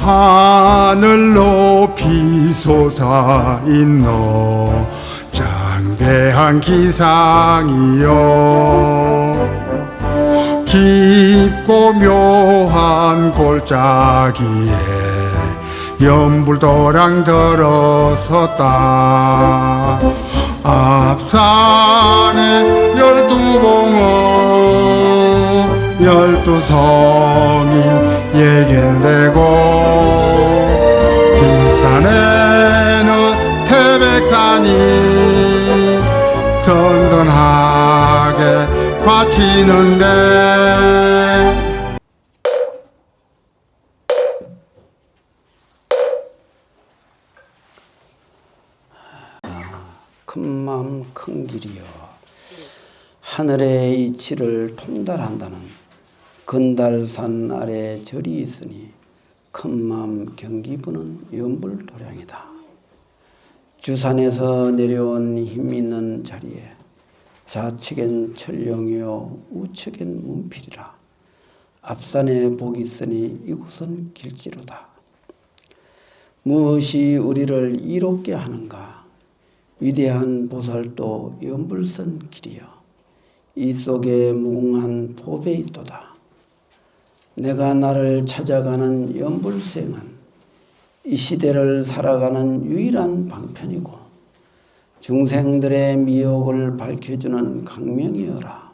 하늘 높이 솟아있노 장대한 기상이여 깊고 묘한 골짜기에 연불도랑 들어섰다 앞산에 12봉어 12성인 예견되고 뒷산에는 태백산이 선선하게 과치는데 큰맘 큰 길이여 하늘의 이치를 통달한다는 건달산 아래 절이 있으니 큰맘 경기부는 연불도량이다. 주산에서 내려온 힘있는 자리에 좌측엔 철룡이요 우측엔 문필이라. 앞산에 복이 있으니 이곳은 길지로다. 무엇이 우리를 이롭게 하는가? 위대한 보살도 연불선 길이여 이 속에 무궁한 보배 있도다. 내가 나를 찾아가는 연불생은 이 시대를 살아가는 유일한 방편이고 중생들의 미혹을 밝혀주는 강명이여라.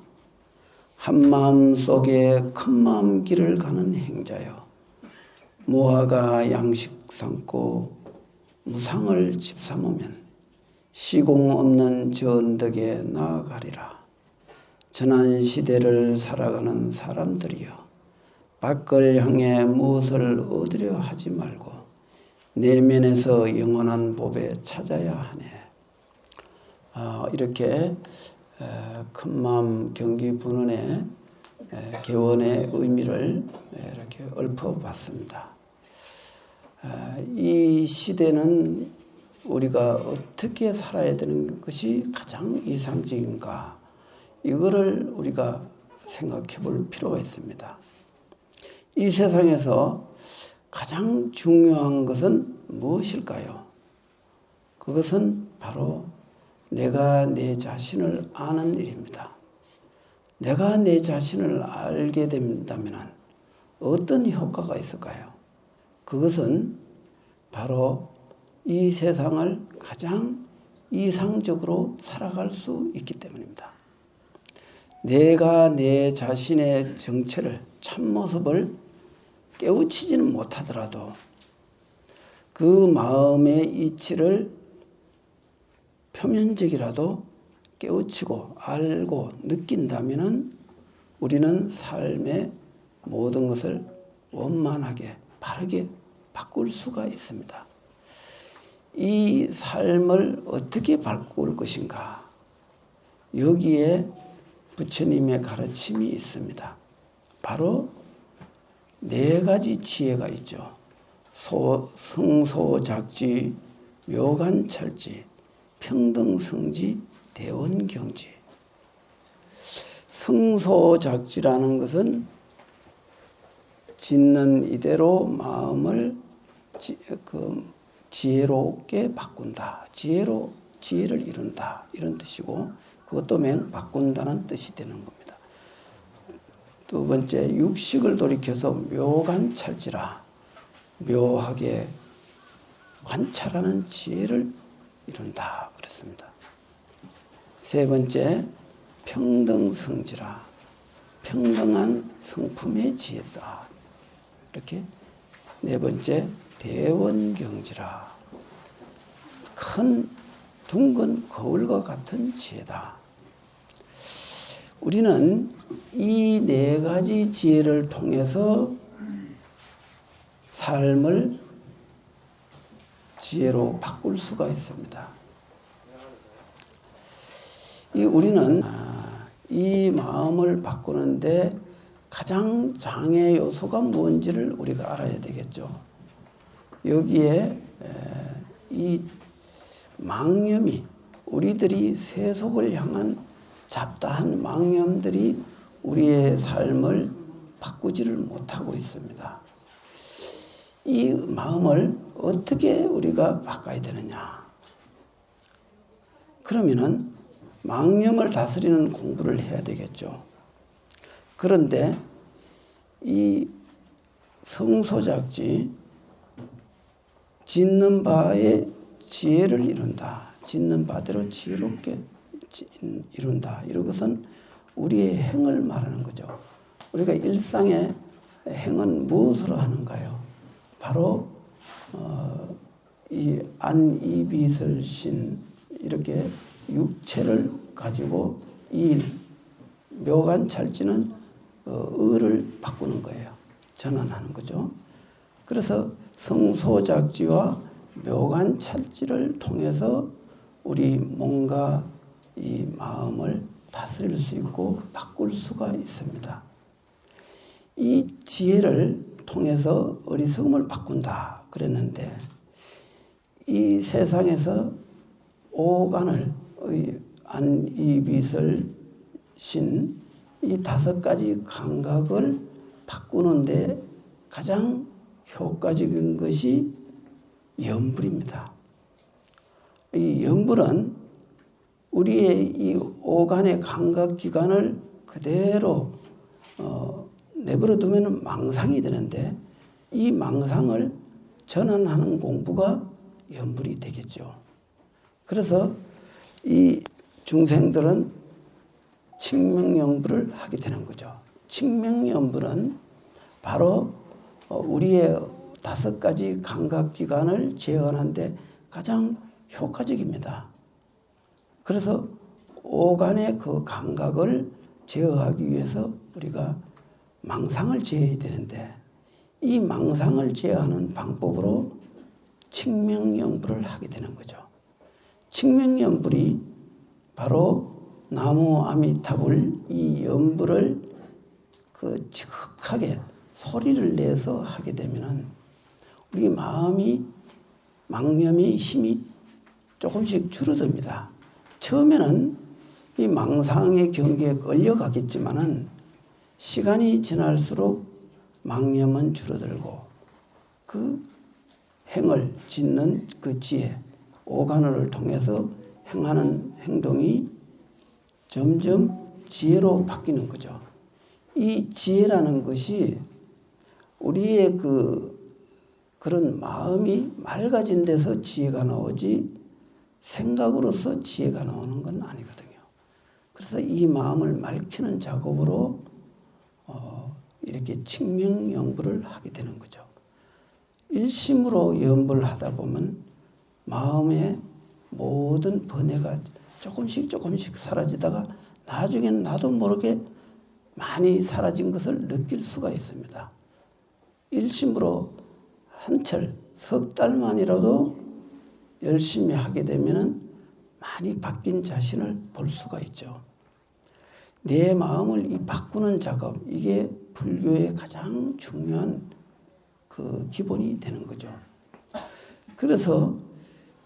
한마음 속에 큰마음 길을 가는 행자여 무아가 양식 삼고 무상을 집삼으면 시공 없는 저 언덕에 나아가리라. 전한 시대를 살아가는 사람들이여 밖을 향해 무엇을 얻으려 하지 말고 내면에서 영원한 법에 찾아야 하네. 이렇게 큰마음 경기분원의 개원의 의미를 이렇게 읊어봤습니다. 이 시대는 우리가 어떻게 살아야 되는 것이 가장 이상적인가, 이거를 우리가 생각해 볼 필요가 있습니다. 이 세상에서 가장 중요한 것은 무엇일까요? 그것은 바로 내가 내 자신을 아는 일입니다. 내가 내 자신을 알게 된다면 어떤 효과가 있을까요? 그것은 바로 이 세상을 가장 이상적으로 살아갈 수 있기 때문입니다. 내가 내 자신의 정체를, 참모습을 깨우치지는 못하더라도 그 마음의 이치를 표면적이라도 깨우치고 알고 느낀다면 우리는 삶의 모든 것을 원만하게 바르게 바꿀 수가 있습니다. 이 삶을 어떻게 바꿀 것인가? 여기에 부처님의 가르침이 있습니다. 바로 4가지 지혜가 있죠. 승소작지, 묘관찰지, 평등성지, 대원경지. 승소작지라는 것은 짓는 이대로 마음을 지혜롭게 바꾼다. 지혜를 이룬다. 이런 뜻이고 그것도 바꾼다는 뜻이 되는 겁니다. 두 번째, 육식을 돌이켜서 묘관찰지라. 묘하게 관찰하는 지혜를 이룬다. 그렇습니다. 세 번째, 평등성지라. 평등한 성품의 지혜다. 이렇게. 네 번째, 대원경지라. 큰 둥근 거울과 같은 지혜다. 우리는 이 4가지 지혜를 통해서 삶을 지혜로 바꿀 수가 있습니다. 우리는 이 마음을 바꾸는데 가장 장애 요소가 뭔지를 우리가 알아야 되겠죠. 여기에 이 망념이, 우리들이 세속을 향한 잡다한 망념들이 우리의 삶을 바꾸지를 못하고 있습니다. 이 마음을 어떻게 우리가 바꿔야 되느냐? 그러면은 망념을 다스리는 공부를 해야 되겠죠. 그런데 이 성소작지 짓는 바에 지혜를 이룬다. 짓는 바대로 지혜롭게 이룬다. 이런 것은 우리의 행을 말하는 거죠. 우리가 일상의 행은 무엇으로 하는가요? 바로 이 안이비설신 이렇게 육체를 가지고 이 묘간찰지는 의를 바꾸는 거예요. 전환하는 거죠. 그래서 성소작지와 묘간찰지를 통해서 우리 몸과 이 마음을 다스릴 수 있고 바꿀 수가 있습니다. 이 지혜를 통해서 어리석음을 바꾼다 그랬는데 이 세상에서 오간을 안이비설신 이 5가지 감각을 바꾸는데 가장 효과적인 것이 염불입니다. 이 염불은 우리의 이 오간의 감각 기관을 그대로 내버려 두면 망상이 되는데 이 망상을 전환하는 공부가 염불이 되겠죠. 그래서 이 중생들은 칙명염불을 하게 되는 거죠. 칙명염불은 바로 우리의 5가지 감각기관을 제어하는데 가장 효과적입니다. 그래서 오간의 그 감각을 제어하기 위해서 우리가 망상을 제어해야 되는데 이 망상을 제어하는 방법으로 칙명염불을 하게 되는 거죠. 칙명염불이 바로 나무 아미타불 이 염불을 그 지극하게 소리를 내서 하게 되면은 우리 마음이 망념의 힘이 조금씩 줄어듭니다. 처음에는 이 망상의 경계에 끌려가겠지만은 시간이 지날수록 망념은 줄어들고 그 행을 짓는 그 지혜, 오간을 통해서 행하는 행동이 점점 지혜로 바뀌는 거죠. 이 지혜라는 것이 우리의 그런 마음이 맑아진 데서 지혜가 나오지 생각으로서 지혜가 나오는 건 아니거든요. 그래서 이 마음을 맑히는 작업으로 이렇게 칙명염불을 하게 되는 거죠. 일심으로 염불을 하다 보면 마음의 모든 번뇌가 조금씩 사라지다가 나중엔 나도 모르게 많이 사라진 것을 느낄 수가 있습니다. 일심으로 한철, 석 달만이라도 열심히 하게 되면은 많이 바뀐 자신을 볼 수가 있죠. 내 마음을 이 바꾸는 작업, 이게 불교의 가장 중요한 그 기본이 되는 거죠. 그래서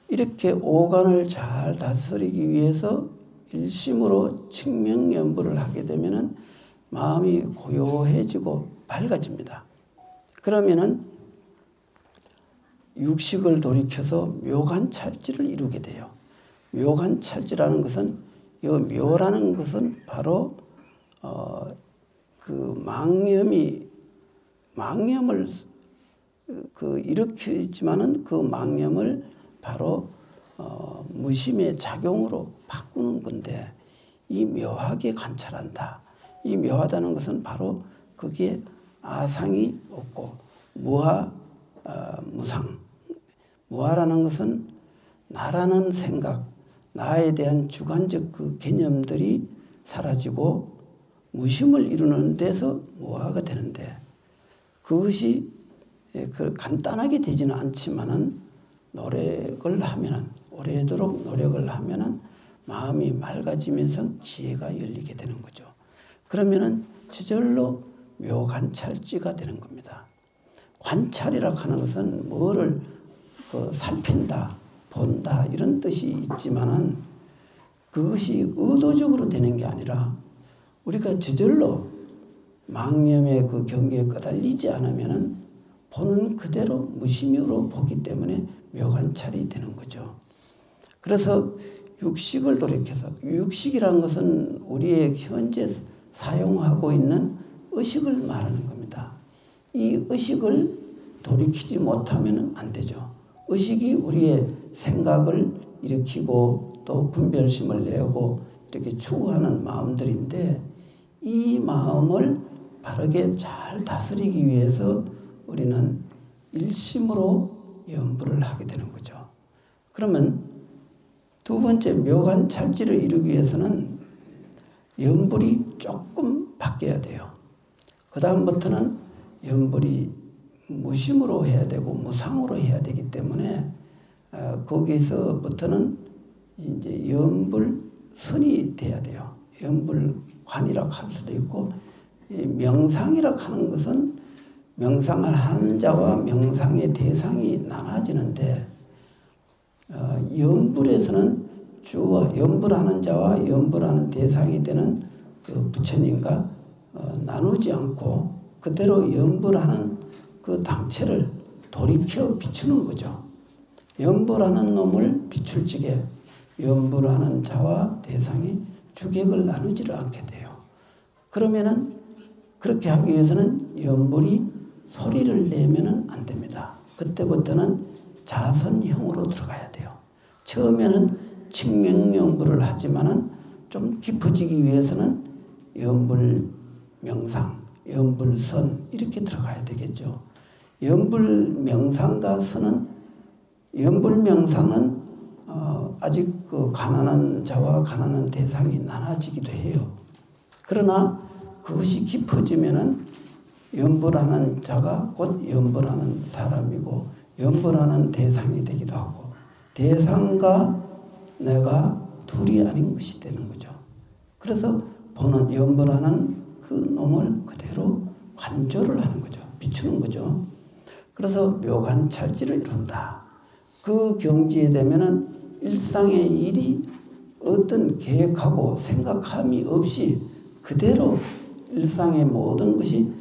이렇게 오간을 잘 다스리기 위해서 일심으로 칙명염불을 하게 되면은 마음이 고요해지고 밝아집니다. 그러면은 육식을 돌이켜서 묘간찰지를 이루게 돼요. 묘간찰지라는 것은 이 묘라는 것은 바로 그 망념을 일으키지만은 그 망념을 바로 무심의 작용으로 바꾸는 건데 이 묘하게 관찰한다. 이 묘하다는 것은 바로 거기에 아상이 없고 무상. 무아라는 것은 나라는 생각, 나에 대한 주관적 그 개념들이 사라지고 무심을 이루는 데서 무아가 되는데 그것이 간단하게 되지는 않지만은 노력을 하면은 오래도록 노력을 하면은 마음이 맑아지면서 지혜가 열리게 되는 거죠. 그러면은 저절로 묘관찰지가 되는 겁니다. 관찰이라고 하는 것은 뭐를 살핀다, 본다 이런 뜻이 있지만은 그것이 의도적으로 되는 게 아니라 우리가 저절로 망념의 그 경계에 끄달리지 않으면은 보는 그대로 무심으로 보기 때문에 묘관찰이 되는 거죠. 그래서 육식을 돌이켜서, 육식이란 것은 우리의 현재 사용하고 있는 의식을 말하는 겁니다. 이 의식을 돌이키지 못하면 안 되죠. 의식이 우리의 생각을 일으키고 또 분별심을 내고 이렇게 추구하는 마음들인데, 이 마음을 바르게 잘 다스리기 위해서 우리는 일심으로 염불을 하게 되는 거죠. 그러면 두 번째 묘관찰지를 이루기 위해서는 염불이 조금 바뀌어야 돼요. 그 다음부터는 염불이 무심으로 해야 되고 무상으로 해야 되기 때문에 거기서부터는 이제 염불선이 돼야 돼요. 염불관이라고 할 수도 있고, 명상이라고 하는 것은 명상을 하는 자와 명상의 대상이 나눠지는데, 염불에서는 주와 염불하는 자와 염불하는 대상이 되는 그 부처님과 나누지 않고 그대로 염불하는 그 당체를 돌이켜 비추는 거죠. 염불하는 놈을 비출 적에 염불하는 자와 대상이 주객을 나누지를 않게 돼요. 그러면은 그렇게 하기 위해서는 염불이 소리를 내면은 안 됩니다. 그때부터는 자선형으로 들어가야 돼요. 처음에는 칭명염불을 하지만은 좀 깊어지기 위해서는 염불 명상, 염불 선 이렇게 들어가야 되겠죠. 염불 명상과 선은, 염불 명상은 아직 그 가난한 자와 가난한 대상이 나눠지기도 해요. 그러나 그것이 깊어지면은 염불하는 자가 곧 염불하는 사람이고 염불하는 대상이 되기도 하고, 대상과 내가 둘이 아닌 것이 되는 거죠. 그래서 보는 염불하는 그 놈을 그대로 관조를 하는 거죠. 비추는 거죠. 그래서 묘관찰지를 이룬다. 그 경지에 되면은 일상의 일이 어떤 계획하고 생각함이 없이 그대로 일상의 모든 것이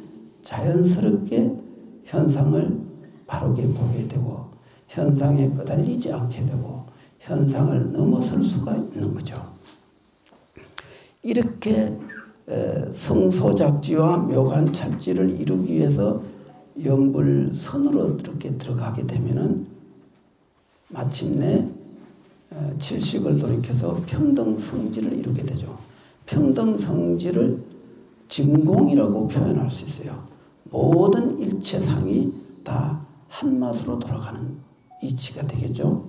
자연스럽게 현상을 바르게 보게 되고 현상에 끄달리지 않게 되고 현상을 넘어설 수가 있는 거죠. 이렇게 성소작지와 묘관찰지를 이루기 위해서 염불선으로 이렇게 들어가게 되면은 마침내 칠식을 돌이켜서 평등성지를 이루게 되죠. 평등성지를 진공이라고 표현할 수 있어요. 모든 일체상이 다 한맛으로 돌아가는 이치가 되겠죠.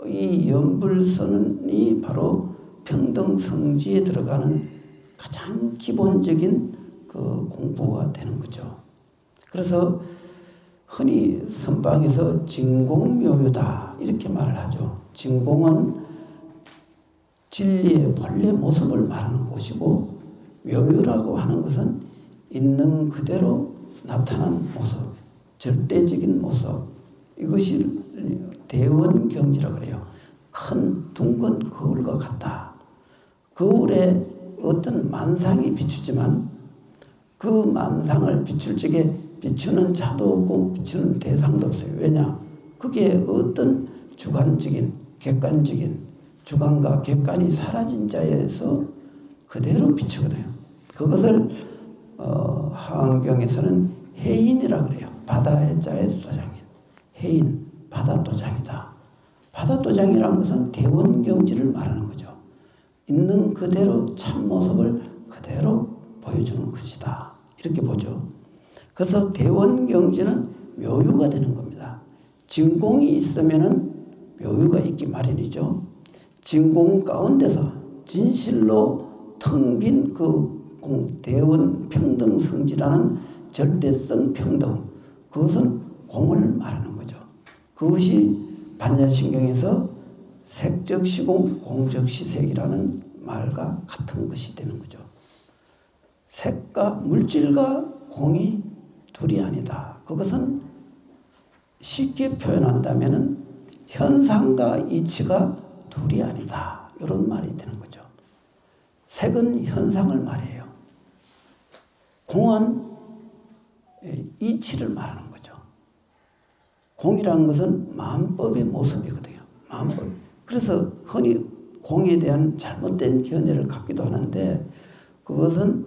이 염불선이 바로 평등성지에 들어가는 가장 기본적인 그 공부가 되는 거죠. 그래서 흔히 선방에서 진공묘유다 이렇게 말을 하죠. 진공은 진리의 본래 모습을 말하는 곳이고, 묘유라고 하는 것은 있는 그대로 나타난 모습, 절대적인 모습, 이것이 대원경지라고 그래요. 큰 둥근 거울과 같다. 거울에 어떤 만상이 비추지만 그 만상을 비출 적에 비추는 자도 없고 비추는 대상도 없어요. 왜냐? 그게 어떤 주관적인, 객관적인, 주관과 객관이 사라진 자에서 그대로 비추거든요. 그것을 하안경에서는 해인이라고 그래요. 바다의 자의 도장인 해인, 바다도장이다. 바다도장이라는 것은 대원경지를 말하는 거죠. 있는 그대로 참모습을 그대로 보여주는 것이다. 이렇게 보죠. 그래서 대원경지는 묘유가 되는 겁니다. 진공이 있으면은 묘유가 있기 마련이죠. 진공 가운데서 진실로 텅 빈 그 대원 평등성지라는 절대성 평등, 그것은 공을 말하는 거죠. 그것이 반야신경에서 색적시공, 공적시색이라는 말과 같은 것이 되는 거죠. 색과 물질과 공이 둘이 아니다. 그것은 쉽게 표현한다면은 현상과 이치가 둘이 아니다. 이런 말이 되는 거죠. 색은 현상을 말해요. 공은 이치를 말하는 거죠. 공이라는 것은 마음법의 모습이거든요. 마음법. 그래서 흔히 공에 대한 잘못된 견해를 갖기도 하는데 그것은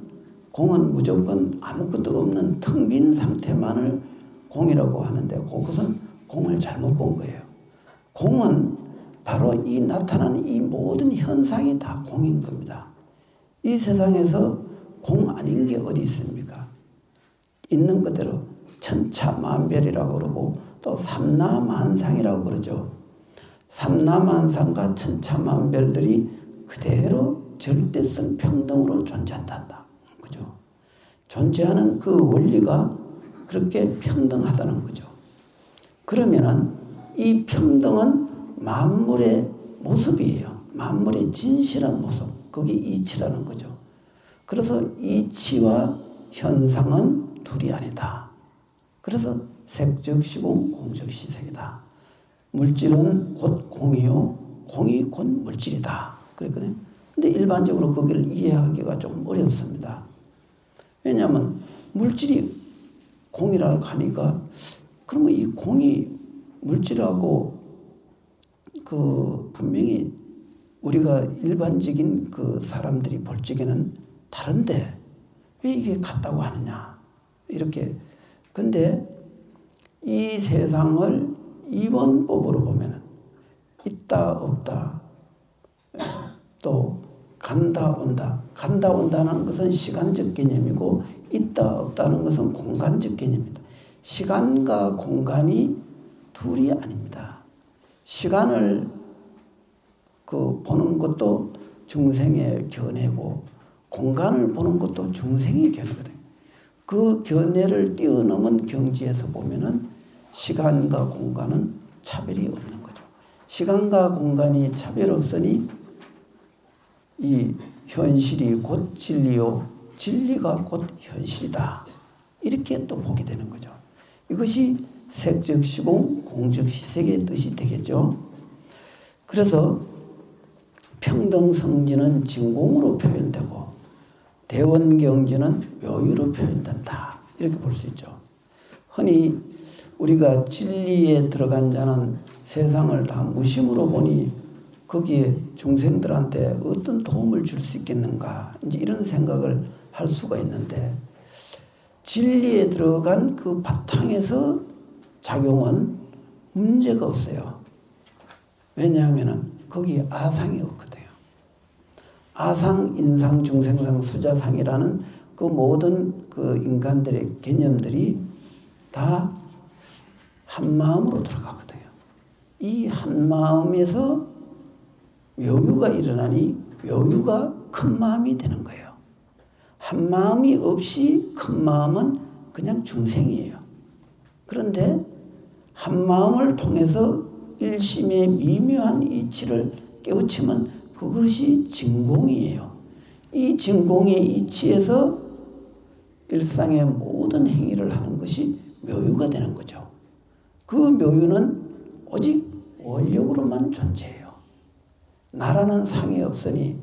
공은 무조건 아무것도 없는 텅 빈 상태만을 공이라고 하는데 그것은 공을 잘못 본 거예요. 공은 바로 이 나타나는 이 모든 현상이 다 공인 겁니다. 이 세상에서 공 아닌 게 어디 있습니까? 있는 그대로 천차만별이라고 그러고 또 삼라만상이라고 그러죠. 삼라만상과 천차만별들이 그대로 절대성 평등으로 존재한다. 그죠? 존재하는 그 원리가 그렇게 평등하다는 거죠. 그러면은 이 평등은 만물의 모습이에요. 만물의 진실한 모습. 그게 이치라는 거죠. 그래서 이치와 현상은 둘이 아니다. 그래서 색즉 시공, 공즉 시색이다. 물질은 곧 공이요, 공이 곧 물질이다. 그랬거든요. 근데 일반적으로 거기를 이해하기가 조금 어렵습니다. 왜냐하면 물질이 공이라고 하니까 그러면 이 공이 물질하고 그 분명히 우리가 일반적인 그 사람들이 볼 적에는 다른데 왜 이게 같다고 하느냐 이렇게. 근데 이 세상을 이원법으로 보면은 있다 없다 또 간다 온다. 간다 온다는 것은 시간적 개념이고 있다 없다는 것은 공간적 개념입니다. 시간과 공간이 둘이 아닙니다. 시간을 그 보는 것도 중생의 견해고 공간을 보는 것도 중생의 견해거든요. 그 견해를 뛰어넘은 경지에서 보면은 시간과 공간은 차별이 없는 거죠. 시간과 공간이 차별 없으니 이 현실이 곧 진리요, 진리가 곧 현실이다. 이렇게 또 보게 되는 거죠. 이것이 색즉 시공, 공즉 시색의 뜻이 되겠죠. 그래서 평등성지는 진공으로 표현되고 대원경지는 묘유로 표현된다. 이렇게 볼 수 있죠. 흔히 우리가 진리에 들어간 자는 세상을 다 무심으로 보니 거기에 중생들한테 어떤 도움을 줄 수 있겠는가 이제 이런 생각을 할 수가 있는데 진리에 들어간 그 바탕에서 작용은 문제가 없어요. 왜냐하면 거기에 아상이 없거든요. 아상, 인상, 중생상, 수자상이라는 그 모든 그 인간들의 개념들이 다 한 마음으로 들어가거든요. 이 한 마음에서 묘유가 일어나니 묘유가 큰 마음이 되는 거예요. 한 마음이 없이 큰 마음은 그냥 중생이에요. 그런데 한 마음을 통해서 일심의 미묘한 이치를 깨우치면 그것이 진공이에요. 이 진공의 이치에서 일상의 모든 행위를 하는 것이 묘유가 되는 거죠. 그 묘유는 오직 원력으로만 존재해요. 나라는 상이 없으니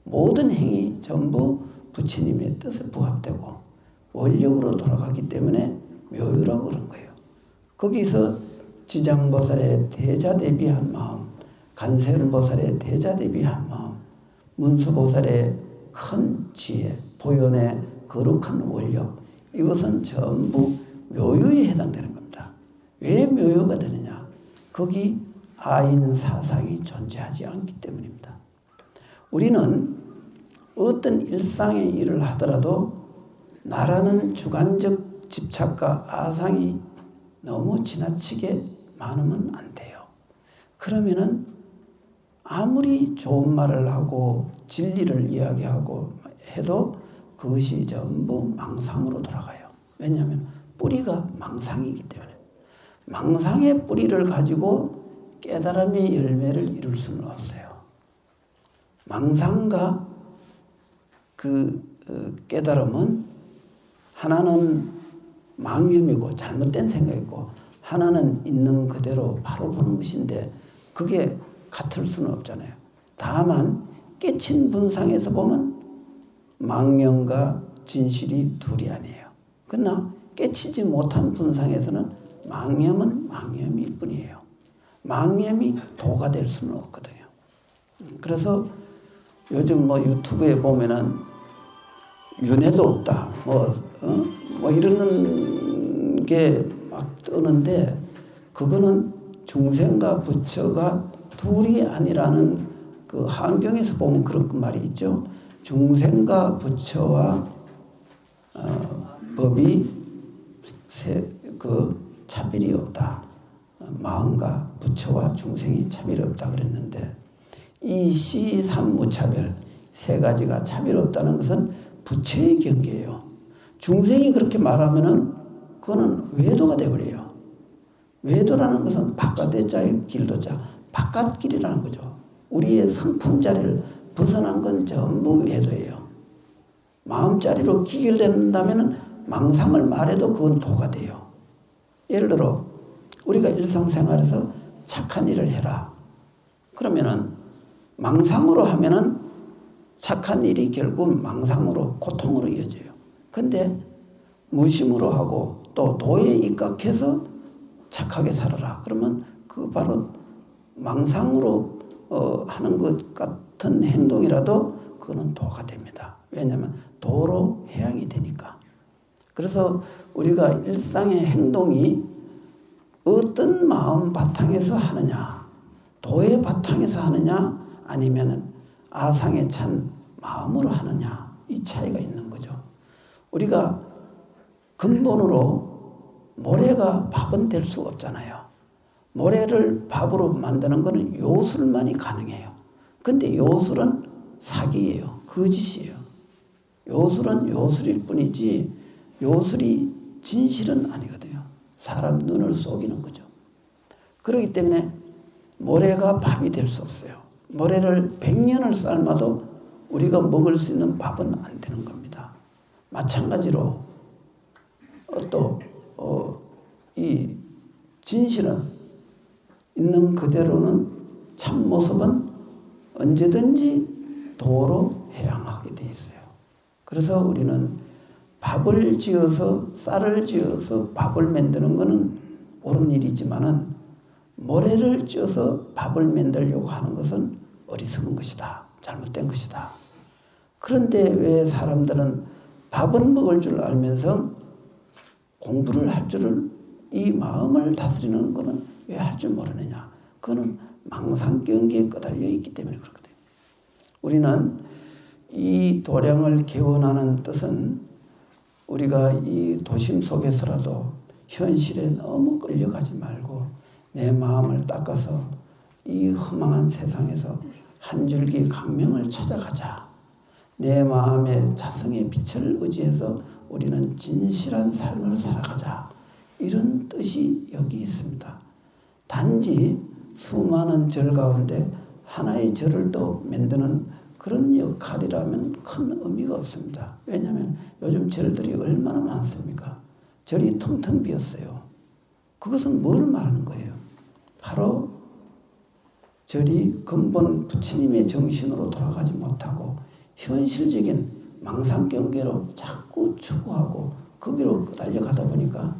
모든 행위 전부 부처님의 뜻에 부합되고 원력으로 돌아가기 때문에 묘유라고 그런 거예요. 거기서 지장보살의 대자대비한 마음, 간세음보살의 대자대비한 마음, 문수보살의 큰 지혜, 보현의 거룩한 원력, 이것은 전부 묘유에 해당되는 겁니다. 왜 묘유가 되느냐? 거기 아인 사상이 존재하지 않기 때문입니다. 우리는 어떤 일상의 일을 하더라도 나라는 주관적 집착과 아상이 너무 지나치게 많으면 안 돼요. 그러면은 아무리 좋은 말을 하고 진리를 이야기하고 해도 그것이 전부 망상으로 돌아가요. 왜냐하면 뿌리가 망상이기 때문에. 망상의 뿌리를 가지고 깨달음의 열매를 이룰 수는 없어요. 망상과 그 깨달음은 하나는 망념이고 잘못된 생각이고 하나는 있는 그대로 바로 보는 것인데 그게 같을 수는 없잖아요. 다만 깨친 분상에서 보면 망념과 진실이 둘이 아니에요. 그러나 깨치지 못한 분상에서는 망념은 망념일 뿐이에요. 망념이 도가 될 수는 없거든요. 그래서 요즘 뭐 유튜브에 보면은 윤회도 없다. 뭐 이러는 게 막 뜨는데 그거는 중생과 부처가 둘이 아니라는 그 한경에서 보면 그런 말이 있죠. 중생과 부처와 법이 차별이 없다. 마음과 부처와 중생이 차별이 없다 그랬는데 이 시삼무차별 세 가지가 차별 없다는 것은 부처의 경계예요. 중생이 그렇게 말하면은 그거는 외도가 되어버려요. 외도라는 것은 바깥의 자의 길도자, 바깥길이라는 거죠. 우리의 성품자리를 벗어난 건 전부 외도예요. 마음자리로 기결된다면 망상을 말해도 그건 도가 돼요. 예를 들어 우리가 일상생활에서 착한 일을 해라. 그러면은 망상으로 하면은 착한 일이 결국 망상으로 고통으로 이어져요. 근데 무심으로 하고 또 도에 입각해서 착하게 살아라. 그러면 그 바로 망상으로 하는 것 같은 행동이라도 그거는 도가 됩니다. 왜냐하면 도로 해양이 되니까. 그래서 우리가 일상의 행동이 어떤 마음 바탕에서 하느냐, 도의 바탕에서 하느냐, 아니면 아상에 찬 마음으로 하느냐, 이 차이가 있는 거죠. 우리가 근본으로 모래가 밥은 될 수 없잖아요. 모래를 밥으로 만드는 것은 요술만이 가능해요. 근데 요술은 사기예요. 거짓이에요. 요술은 요술일 뿐이지 요술이 진실은 아니거든요. 사람 눈을 속이는 거죠. 그렇기 때문에 모래가 밥이 될 수 없어요. 모래를 100년을 삶아도 우리가 먹을 수 있는 밥은 안 되는 겁니다. 마찬가지로 이 진실은 있는 그대로는 참 모습은 언제든지 도로 해양하게 돼 있어요. 그래서 우리는 밥을 지어서 쌀을 지어서 밥을 만드는 것은 옳은 일이지만은 모래를 쪄서 밥을 만들려고 하는 것은 어리석은 것이다. 잘못된 것이다. 그런데 왜 사람들은 밥은 먹을 줄 알면서 공부를 할 줄을 이 마음을 다스리는 것은 왜 할 줄 모르느냐. 그거는 망상경계에 꺼달려 있기 때문에 그렇거든요. 우리는 이 도량을 개원하는 뜻은 우리가 이 도심 속에서라도 현실에 너무 끌려가지 말고 내 마음을 닦아서 이 허망한 세상에서 한 줄기 광명을 찾아가자. 내 마음의 자성의 빛을 의지해서 우리는 진실한 삶을 살아가자. 이런 뜻이 여기 있습니다. 단지 수많은 절 가운데 하나의 절을 또 만드는 그런 역할이라면 큰 의미가 없습니다. 왜냐하면 요즘 절들이 얼마나 많습니까? 절이 텅텅 비었어요. 그것은 뭘 말하는 거예요? 바로 절이 근본 부처님의 정신으로 돌아가지 못하고 현실적인 망상경계로 자꾸 추구하고 거기로 달려가다 보니까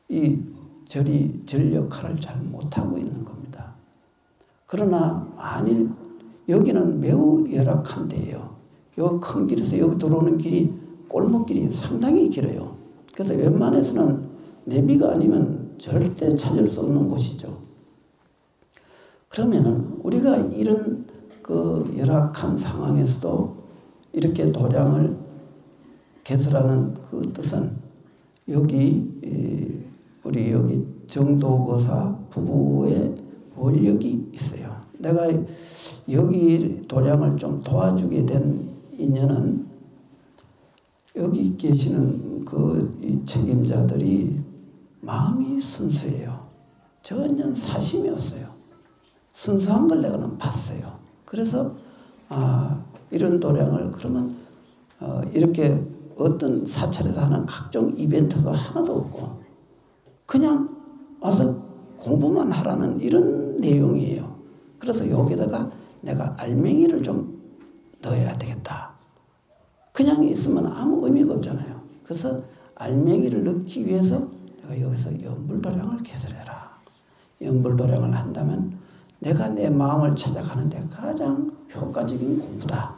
이 절이 절 역할을 잘 못하고 있는 겁니다. 그러나 만일 여기는 매우 열악한 데예요. 요 큰 길에서 여기 들어오는 길이 골목길이 상당히 길어요. 그래서 웬만해서는 내비가 아니면 절대 찾을 수 없는 곳이죠. 그러면은 우리가 이런 그 열악한 상황에서도 이렇게 도량을 개설하는 그 뜻은 우리 여기 정도거사 부부의 권력이 있어요. 내가 여기 도량을 좀 도와주게 된 인연은 여기 계시는 이 책임자들이 마음이 순수해요. 전혀 사심이 없어요. 순수한 걸 내가는 봤어요. 그래서 이런 도량을 그러면 이렇게 어떤 사찰에서 하는 각종 이벤트도 하나도 없고 그냥 와서 공부만 하라는 이런 내용이에요. 그래서 여기다가 내가 알맹이를 좀 넣어야 되겠다. 그냥 있으면 아무 의미가 없잖아요. 그래서 알맹이를 넣기 위해서 내가 여기서 연불도량을 개설해라. 연불도량을 한다면 내가 내 마음을 찾아가는데 가장 효과적인 공부다.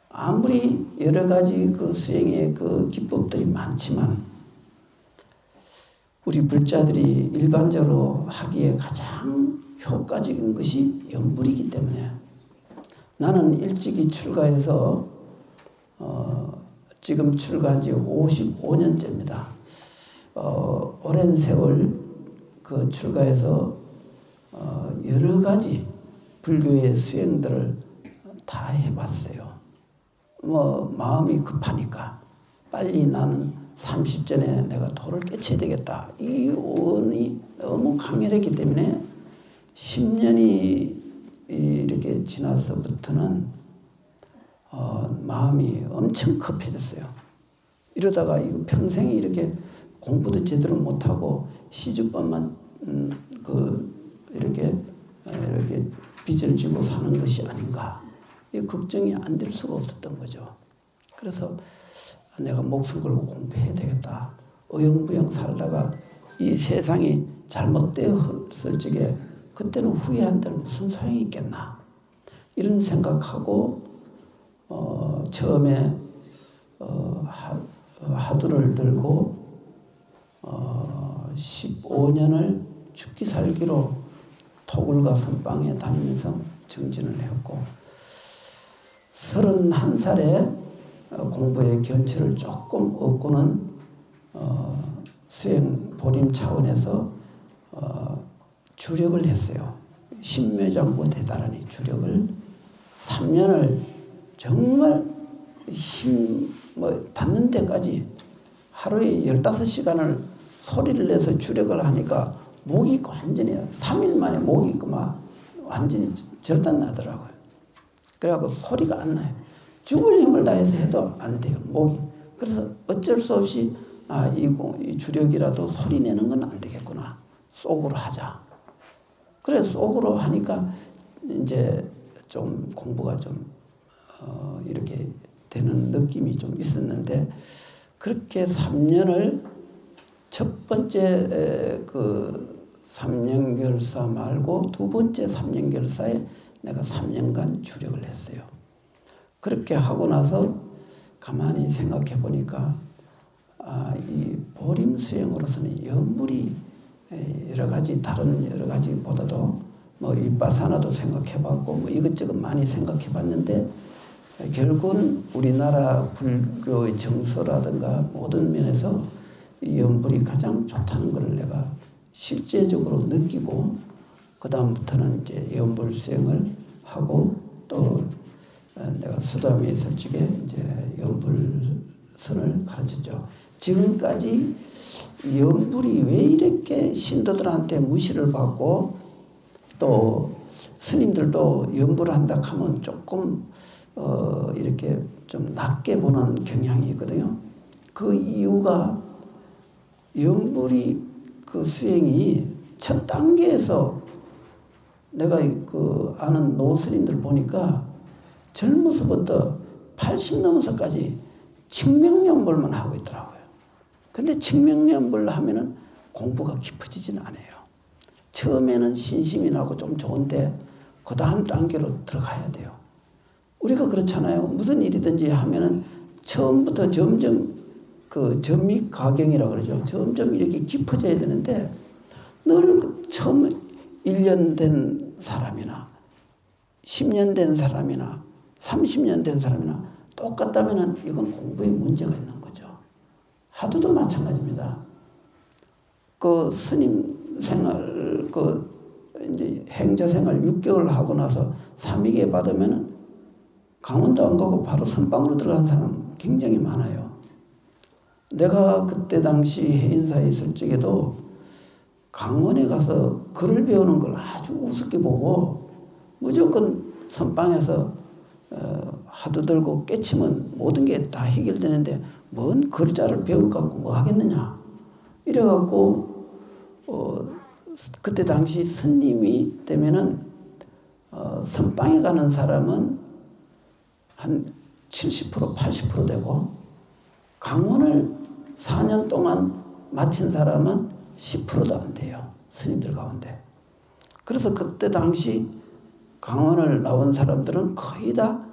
아무리 여러 가지 그 수행의 그 기법들이 많지만 우리 불자들이 일반적으로 하기에 가장 효과적인 것이 연불이기 때문에 나는 일찍이 출가해서 지금 출가한 지 55년째입니다. 오랜 세월 그 출가해서 여러 가지 불교의 수행들을 다 해봤어요. 마음이 급하니까 빨리 나는 30전에 내가 도를 깨쳐야 되겠다. 이 원이 너무 강렬했기 때문에 10년이 이렇게 지나서부터는 마음이 엄청 급해졌어요. 이러다가 이거 평생이 이렇게 공부도 제대로 못하고 시주법만 이렇게 빚을 지고 사는 것이 아닌가. 이 걱정이 안 될 수가 없었던 거죠. 그래서 내가 목숨 걸고 공부해야 되겠다. 어영부영 살다가 이 세상이 잘못되었을 적에 그때는 후회한들 무슨 소용이 있겠나. 이런 생각하고 처음에 화두를 들고 15년을 죽기 살기로 토굴과 선방에 다니면서 정진을 했고 31살에 공부의 견체를 조금 얻고는 수행 보림 차원에서 주력을 했어요. 신묘장구 대단하니 주력을 3년을 정말 닿는 데까지 하루에 15시간을 소리를 내서 주력을 하니까 목이 완전히 3일 만에 목이 막 완전히 절단 나더라고요. 그래갖고 소리가 안 나요. 죽을 힘을 다해서 해도 안 돼요, 목이. 그래서 어쩔 수 없이 이 주력이라도 소리 내는 건 안 되겠구나. 속으로 하자. 그래 속으로 하니까 이제 좀 공부가 좀 이렇게 되는 느낌이 좀 있었는데 그렇게 3년을 첫 번째 그 3년결사 말고 두 번째 3년결사에 내가 3년간 주력을 했어요. 그렇게 하고 나서 가만히 생각해 보니까 이 보림 수행으로서는 연불이 여러 가지 다른 여러 가지보다도 윗바사나도 생각해봤고 이것저것 많이 생각해봤는데 결국은 우리나라 불교의 정서라든가 모든 면에서 이 연불이 가장 좋다는 걸 내가 실제적으로 느끼고 그 다음부터는 이제 연불 수행을 하고 또 내가 수담에 있을 적에 이제 연불선을 가르쳤죠. 지금까지 연불이 왜 이렇게 신도들한테 무시를 받고 또 스님들도 연불을 한다 하면 조금 이렇게 좀 낮게 보는 경향이 있거든요. 그 이유가 연불이 그 수행이 첫 단계에서 내가 그 아는 노스님들 보니까 젊어서부터 80 넘어서까지 칭명연불만 하고 있더라고요. 근데 칭명연불 하면은 공부가 깊어지진 않아요. 처음에는 신심이 나고 좀 좋은데 그 다음 단계로 들어가야 돼요. 우리가 그렇잖아요. 무슨 일이든지 하면은 처음부터 점점 그 점입가경이라고 그러죠. 점점 이렇게 깊어져야 되는데 늘 처음 1년 된 사람이나 10년 된 사람이나 30년 된 사람이나 똑같다면은 이건 공부에 문제가 있는 거죠. 하두도 마찬가지입니다. 그 스님 생활, 이제 행자 생활 6개월 하고 나서 3위계 받으면은 강원도 안 가고 바로 선방으로 들어간 사람 굉장히 많아요. 내가 그때 당시 해인사에 있을 적에도 강원에 가서 글을 배우는 걸 아주 우습게 보고 무조건 선방에서 하도 들고 깨치면 모든 게 다 해결되는데 뭔 글자를 배워갖고 뭐 하겠느냐. 이래갖고 그때 당시 스님이 되면은 선방에 가는 사람은 한 70% 80% 되고 강원을 4년 동안 마친 사람은 10%도 안 돼요. 스님들 가운데. 그래서 그때 당시 강원을 나온 사람들은 거의 다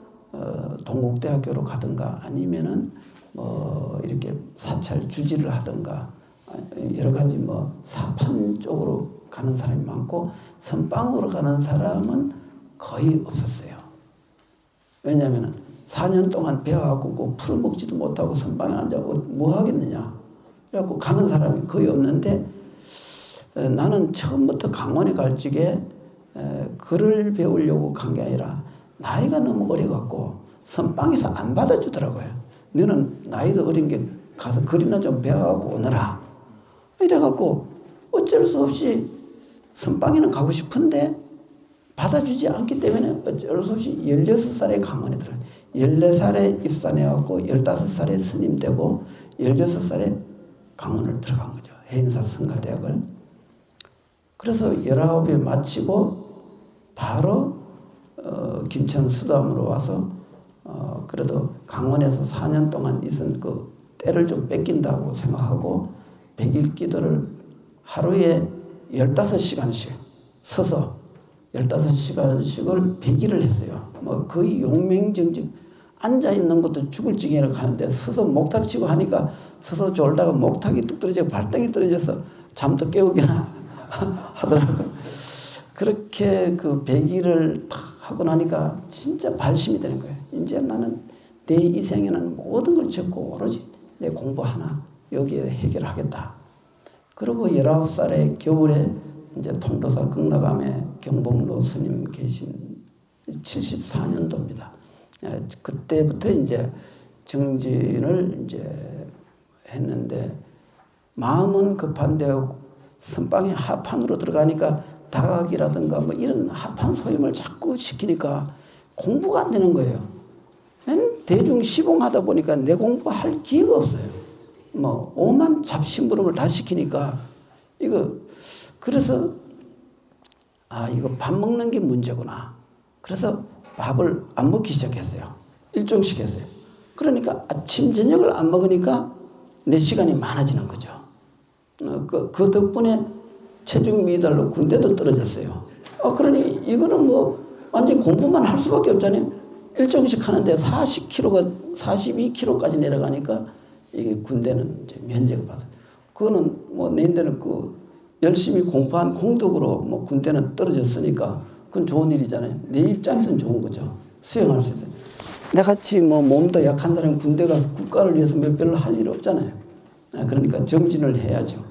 동국대학교로 가든가 아니면은 뭐 이렇게 사찰 주지를 하든가 여러 가지 뭐 사판 쪽으로 가는 사람이 많고 선방으로 가는 사람은 거의 없었어요. 왜냐하면 4년 동안 배워갖고 풀 먹지도 못하고 선방에 앉아고 뭐 하겠느냐. 그래갖고 가는 사람이 거의 없는데 나는 처음부터 강원에 갈 적에 글을 배우려고 간 게 아니라 나이가 너무 어려갖고 선방에서 안 받아주더라고요. 너는 나이도 어린 게 가서 글이나 좀 배워갖고 오너라. 이래갖고 어쩔 수 없이 선방에는 가고 싶은데 받아주지 않기 때문에 어쩔 수 없이 16살에 강원에 들어요. 14살에 입산해갖고 15살에 스님 되고 16살에 강원을 들어간 거죠. 해인사 성가대학을. 그래서 19에 마치고 바로 김천 수담으로 와서 그래도 강원에서 4년 동안 있은 그 때를 좀 뺏긴다고 생각하고 100일 기도를 하루에 15시간씩 서서 15시간씩을 100일을 했어요. 뭐 거의 용맹정직 앉아있는 것도 죽을 지경이라고 하는데 서서 목탁 치고 하니까 서서 졸다가 목탁이 뚝 떨어지고 발등이 떨어져서 잠도 깨우기나 하더라고요. 그렇게 그 100일을 탁 하고 나니까 진짜 발심이 되는 거예요. 이제 나는 내 이생에는 모든 걸 접고 오로지 내 공부 하나 여기에 해결하겠다. 그리고 19살에 겨울에 이제 통도사 극락암에 경복로 스님 계신 74년도입니다. 그때부터 이제 정진을 이제 했는데 마음은 급한데 선방에 하판으로 들어가니까 다각이라든가 뭐 이런 하판 소임을 자꾸 시키니까 공부가 안 되는 거예요. 대중 시봉하다 보니까 내 공부할 기회가 없어요. 뭐 오만 잡심부름을 다 시키니까 이거 그래서 이거 밥 먹는 게 문제구나. 그래서 밥을 안 먹기 시작했어요. 일종씩 했어요. 그러니까 아침 저녁을 안 먹으니까 내 시간이 많아지는 거죠. 그 덕분에 체중 미달로 군대도 떨어졌어요. 그러니 이거는 뭐 완전 공부만 할 수밖에 없잖아요. 일종씩 하는데 40kg가 42kg까지 내려가니까 이게 군대는 이제 면제를 받아요. 그거는 뭐 내인데는 그 열심히 공부한 공덕으로 뭐 군대는 떨어졌으니까 그건 좋은 일이잖아요. 내 입장에서는 좋은 거죠. 수행할 수 있어요. 내같이 뭐 몸도 약한 사람이 군대 가서 국가를 위해서 몇 별로 할 일 없잖아요. 그러니까 정진을 해야죠.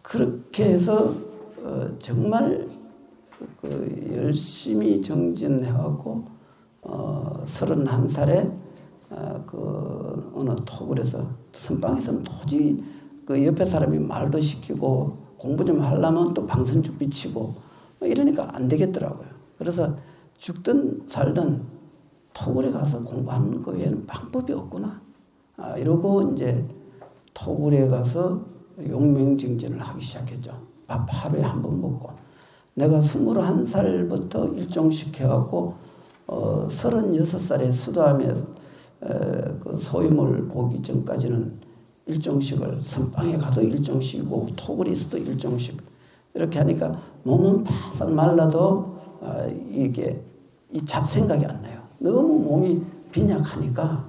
그렇게 해서 정말 그 열심히 정진해갖고 31살에 그 어느 토굴에서 선방에서는 도저히 그 옆에 사람이 말도 시키고 공부 좀 하려면 또 방선죽 비치고 이러니까 안 되겠더라고요. 그래서 죽든 살든 토굴에 가서 공부하는 거 외에는 방법이 없구나. 이러고 이제 토굴에 가서 용맹정진을 하기 시작했죠. 밥 하루에 한 번 먹고. 내가 21살부터 일종씩 해갖고 36살에 수도함에 그 소임을 보기 전까지는 일종씩을 선방에 가도 일종씩이고 토굴에 있어도 일종씩 이렇게 하니까 몸은 바싹 말라도 이게 이 잡생각이 안 나요. 너무 몸이 빈약하니까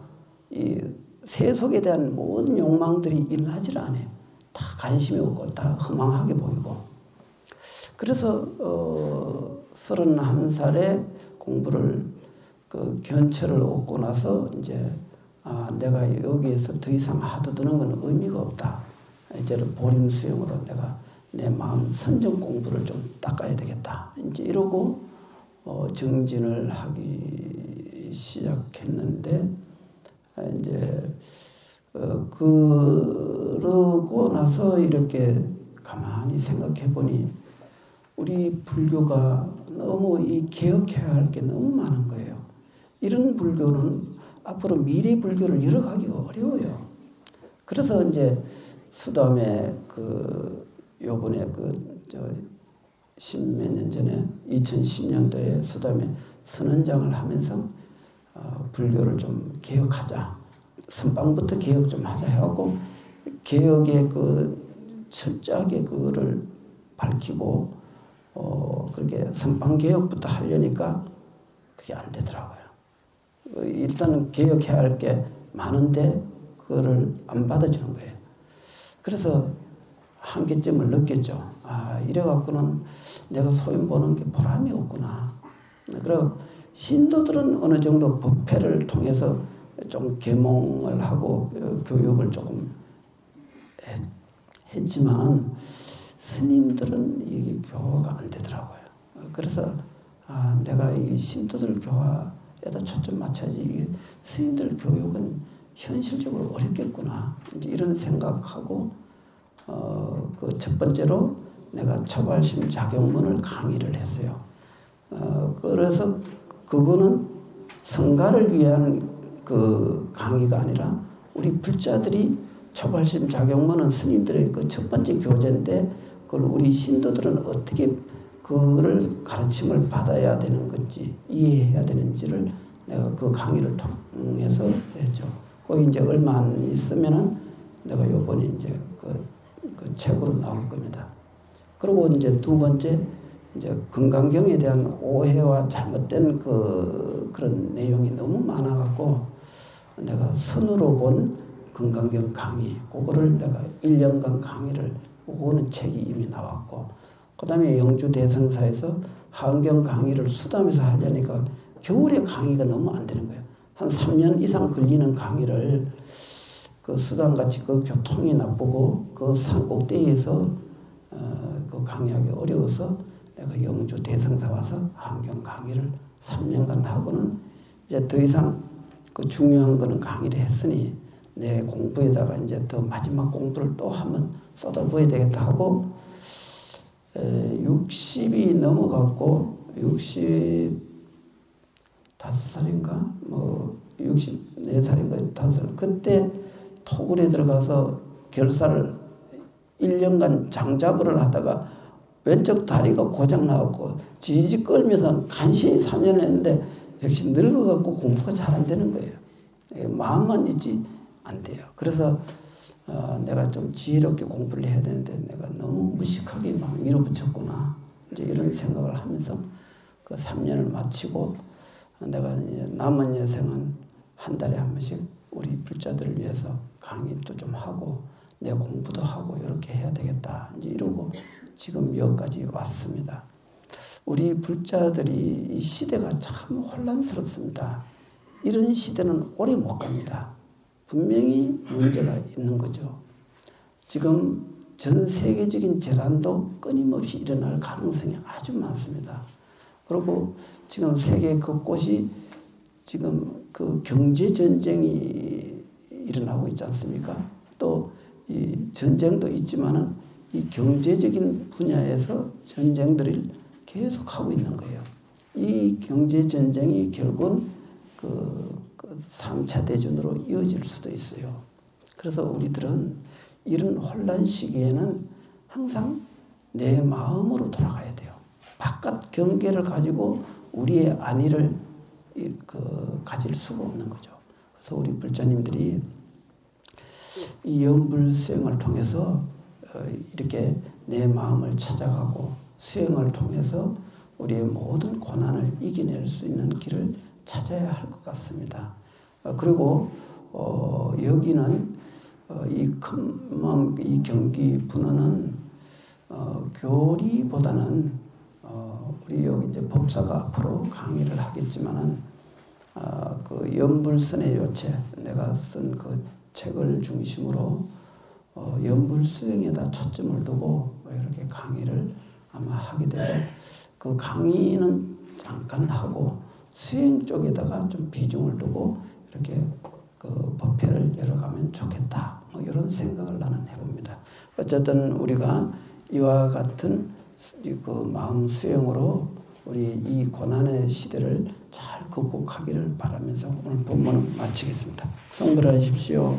이 세속에 대한 모든 욕망들이 일어나질 않아요. 다 관심이 없고 다 허망하게 보이고. 그래서 31살에 공부를 그 견철을 얻고 나서 이제 내가 여기에서 더 이상 하도드는 건 의미가 없다. 이제는 보림 수용으로 내가 내 마음 선정 공부를 좀 닦아야 되겠다. 이제 이러고 정진을 하기 시작했는데 이제 그러고 나서 이렇게 가만히 생각해 보니 우리 불교가 너무 이 개혁해야 할 게 너무 많은 거예요. 이런 불교는 앞으로 미래 불교를 열어가기가 어려워요. 그래서 이제 수담에 요번에 십몇 년 전에 2010년도에 수담에 선언장을 하면서 불교를 좀 개혁하자. 선방부터 개혁 좀 하자 해갖고 개혁의 철저하게 그거를 밝히고 그렇게 선방 개혁부터 하려니까 그게 안 되더라고요. 일단은 개혁해야 할 게 많은데 그거를 안 받아주는 거예요. 그래서 한계점을 느꼈죠. 이래갖고는 내가 소임 보는 게 보람이 없구나. 그리고 신도들은 어느 정도 법회를 통해서 좀 계몽을 하고 교육을 조금 했지만 스님들은 이게 교화가 안 되더라고요. 그래서 내가 이 신도들 교화에다 초점 맞춰야지. 이게 스님들 교육은 현실적으로 어렵겠구나. 이제 이런 생각하고 그 첫 번째로 내가 처발심 작용문을 강의를 했어요. 그래서 그거는 성가를 위한 그 강의가 아니라 우리 불자들이 처발심 작용문은 스님들의 그 첫 번째 교재인데 그걸 우리 신도들은 어떻게 그거를 가르침을 받아야 되는 건지 이해해야 되는지를 내가 그 강의를 통해서 했죠. 거기 이제 얼마 안 있으면은 내가 요번에 이제 그 책으로 나올 겁니다. 그리고 이제 두 번째 이제 건강경에 대한 오해와 잘못된 그런 내용이 너무 많아갖고 내가 선으로 본 건강경 강의 그거를 내가 1년간 강의를 그거는 책이 이미 나왔고 그 다음에 영주 대성사에서 한경 강의를 수담해서 하려니까 겨울에 강의가 너무 안 되는 거예요. 한 3년 이상 걸리는 강의를 그 수담같이 그 교통이 나쁘고 그 산 꼭대기에서 그 강의하기 어려워서 내가 영주 대성사 와서 한경 강의를 3년간 하고는 이제 더 이상 그 중요한 거는 강의를 했으니 내 공부에다가 이제 더 마지막 공부를 또 한번 쏟아부어야 되겠다 하고 60이 넘어갔고 65살인가 뭐 64살인가 5살 그때 토굴에 들어가서 결사를 1년간 장자부를 하다가 왼쪽 다리가 고장 나왔고 지지 끌면서 간신히 3년을 했는데 역시 늙어갖고 공부가 잘 안 되는 거예요. 마음만 있지 안 돼요. 그래서 내가 좀 지혜롭게 공부를 해야 되는데 내가 너무 무식하게 막 밀어붙였구나. 이제 이런 생각을 하면서 그 3년을 마치고 내가 이제 남은 여생은 한 달에 한 번씩 우리 불자들을 위해서 강의도 좀 하고 내 공부도 하고 이렇게 해야 되겠다. 이제 이러고 지금 여기까지 왔습니다. 우리 불자들이 이 시대가 참 혼란스럽습니다. 이런 시대는 오래 못 갑니다. 분명히 문제가 있는 거죠. 지금 전 세계적인 재난도 끊임없이 일어날 가능성이 아주 많습니다. 그리고 지금 세계 곳곳이 지금 그 경제 전쟁이 일어나고 있지 않습니까? 또 이 전쟁도 있지만은 이 경제적인 분야에서 전쟁들을 계속하고 있는 거예요. 이 경제 전쟁이 결국은 그 3차 대전으로 이어질 수도 있어요. 그래서 우리들은 이런 혼란 시기에는 항상 내 마음으로 돌아가야 돼요. 바깥 경계를 가지고 우리의 안위를 가질 수가 없는 거죠. 그래서 우리 불자님들이 이 연불수행을 통해서 이렇게 내 마음을 찾아가고 수행을 통해서 우리의 모든 고난을 이겨낼 수 있는 길을 찾아야 할 것 같습니다. 그리고 여기는 이 큰맘 이 경기 분원은 교리보다는 우리 여기 이제 법사가 앞으로 강의를 하겠지만은 그 연불선의 요체 내가 쓴 그 책을 중심으로 연불수행에다 초점을 두고 이렇게 강의를 아마 하게 되고 그 강의는 잠깐 하고 수행 쪽에다가 좀 비중을 두고 이렇게 그 법회를 열어가면 좋겠다. 뭐 이런 생각을 나는 해봅니다. 어쨌든 우리가 이와 같은 그 마음 수행으로 우리 이 고난의 시대를 잘 극복하기를 바라면서 오늘 본문을 마치겠습니다. 성불하십시오.